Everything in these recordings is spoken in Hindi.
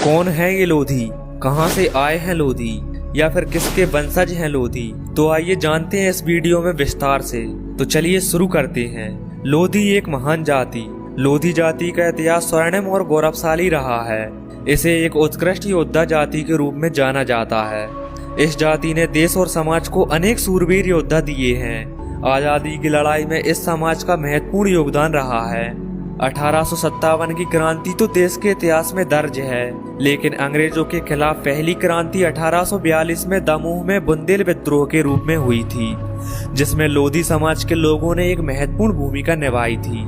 कौन है ये लोधी, कहां से आए हैं लोधी, या फिर किसके वंशज हैं लोधी? तो आइए जानते हैं इस वीडियो में विस्तार से। तो चलिए शुरू करते हैं। लोधी एक महान जाति। लोधी जाति का इतिहास स्वर्णिम और गौरवशाली रहा है। इसे एक उत्कृष्ट योद्धा जाति के रूप में जाना जाता है। इस जाति ने देश और समाज को अनेक सूरवीर योद्धा दिए हैं। आजादी की लड़ाई में इस समाज का महत्वपूर्ण योगदान रहा है। 1857 की क्रांति तो देश के इतिहास में दर्ज है, लेकिन अंग्रेजों के खिलाफ पहली क्रांति 1842 में दमोह में बुंदेल विद्रोह के रूप में हुई थी, जिसमें लोधी समाज के लोगों ने एक महत्वपूर्ण भूमिका निभाई थी।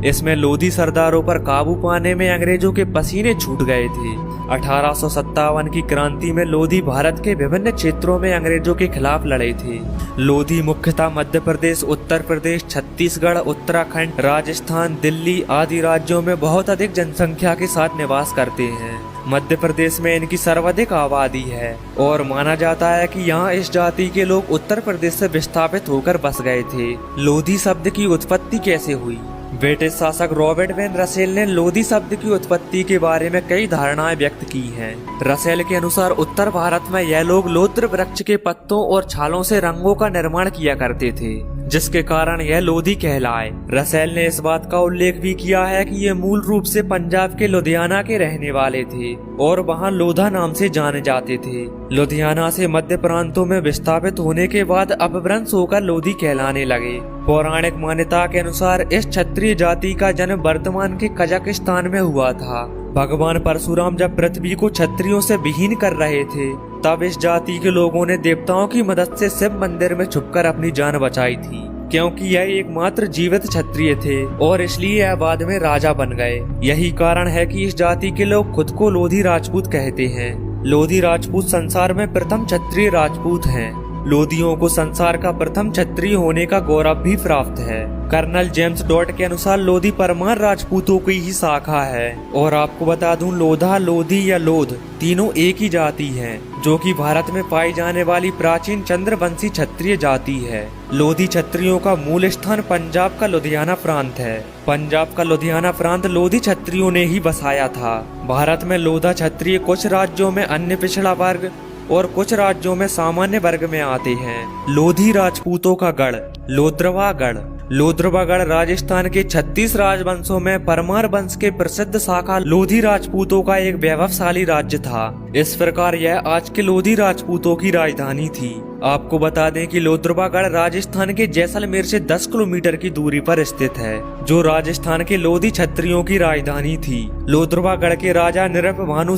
इसमें लोधी सरदारों पर काबू पाने में अंग्रेजों के पसीने छूट गए थे। 1857 की क्रांति में लोधी भारत के विभिन्न क्षेत्रों में अंग्रेजों के खिलाफ लड़े थे। लोधी मुख्यतः मध्य प्रदेश, उत्तर प्रदेश, छत्तीसगढ़, उत्तराखंड, राजस्थान, दिल्ली आदि राज्यों में बहुत अधिक जनसंख्या के साथ निवास करते हैं। मध्य प्रदेश में इनकी सर्वाधिक आबादी है और माना जाता है कि यहाँ इस जाति के लोग उत्तर प्रदेश से विस्थापित होकर बस गए थे। लोधी शब्द की उत्पत्ति कैसे हुई? ब्रिटिश शासक रॉबर्ट वेन रसेल ने लोधी शब्द की उत्पत्ति के बारे में कई धारणाएं व्यक्त की हैं। रसेल के अनुसार उत्तर भारत में यह लोग लोद्र वृक्ष के पत्तों और छालों से रंगों का निर्माण किया करते थे, जिसके कारण यह लोधी कहलाए। रसेल ने इस बात का उल्लेख भी किया है कि ये मूल रूप से पंजाब के लुधियाना के रहने वाले थे और वहाँ लोधा नाम से जाने जाते थे। लुधियाना से मध्य प्रांतों में विस्थापित होने के बाद अपभ्रंश होकर लोधी कहलाने लगे। पौराणिक मान्यता के अनुसार इस क्षत्रिय जाति का जन्म वर्तमान के कजाकिस्तान में हुआ था। भगवान परशुराम जब पृथ्वी को क्षत्रियों से विहीन कर रहे थे, तब इस जाति के लोगों ने देवताओं की मदद से शिव मंदिर में छुपकर अपनी जान बचाई थी, क्योंकि यह एकमात्र जीवित क्षत्रिय थे और इसलिए यह बाद में राजा बन गए। यही कारण है कि इस जाति के लोग खुद को लोधी राजपूत कहते हैं। लोधी राजपूत संसार में प्रथम क्षत्रिय राजपूत हैं। लोधियों को संसार का प्रथम क्षत्रिय होने का गौरव भी प्राप्त है। कर्नल जेम्स डॉट के अनुसार लोधी परमार राजपूतों की ही शाखा है। और आपको बता दूं, लोधा, लोधी या लोध तीनों एक ही जाति हैं, जो कि भारत में पाई जाने वाली प्राचीन चंद्रवंशी क्षत्रिय जाति है। लोधी क्षत्रियों का मूल स्थान पंजाब का लुधियाना प्रांत है। पंजाब का लुधियाना प्रांत लोधी क्षत्रियों ने ही बसाया था। भारत में लोधा क्षत्रिय कुछ राज्यों में अन्य पिछड़ा वर्ग और कुछ राज्यों में सामान्य वर्ग में आते हैं। लोधी राजपूतों का गढ़ लोद्रवागढ़। लोद्रवागढ़ राजस्थान के 36 राजवंशों में परमार वंश के प्रसिद्ध शाखा लोधी राजपूतों का एक वैभवशाली राज्य था। इस प्रकार यह आज के लोधी राजपूतों की राजधानी थी। आपको बता दें कि लोद्रवागढ़ राजस्थान के जैसलमेर से 10 किलोमीटर की दूरी पर स्थित है, जो राजस्थान के लोधी क्षत्रियों की राजधानी थी। लोद्रवागढ़ के राजा नृप भानु